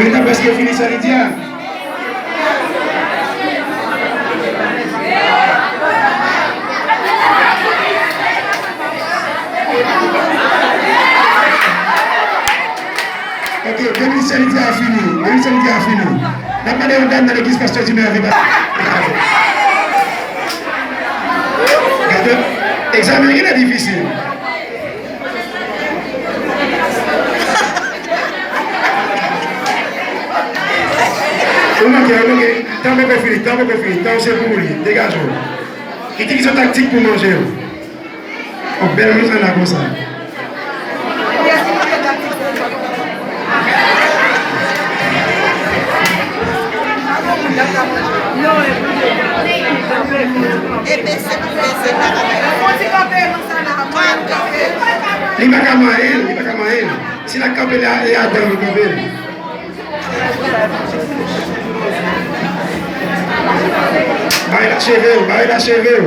On a presque fini ça, Lydia. Ok, l'église Lydia a fini. L'église Lydia a fini. La manière dont on dans l'église pasteur Jimmy avec l'examen est difficile. Tant que fini, tant c'est pour lui, dégageons. Il dit qu'ils ont tactique pour manger. On belle mise en comme ça. Il va camper, si la campe est à dans le camper. Vai la cheveux, vai la cheveux.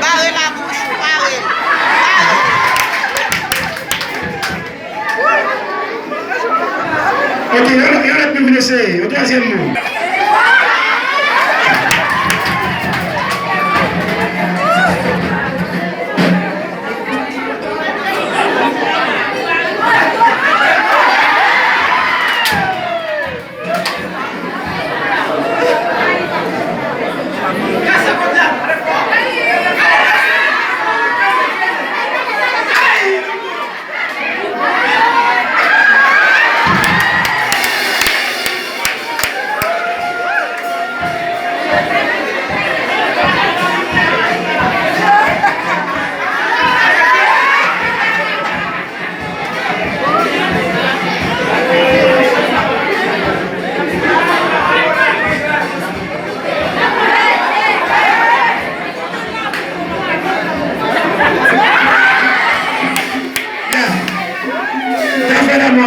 Barre la bouche, barre. Ok, on a pu essayer. Au troisième mot.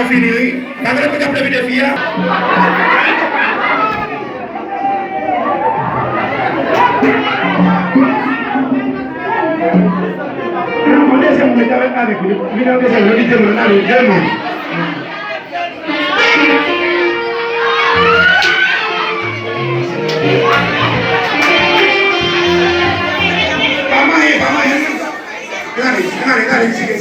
Fini, padre puede hablar de fía. No puede ser muy tarde para que mira que se lo dice Ronaldo, llamo. Vamos ahí. Dale, sigue.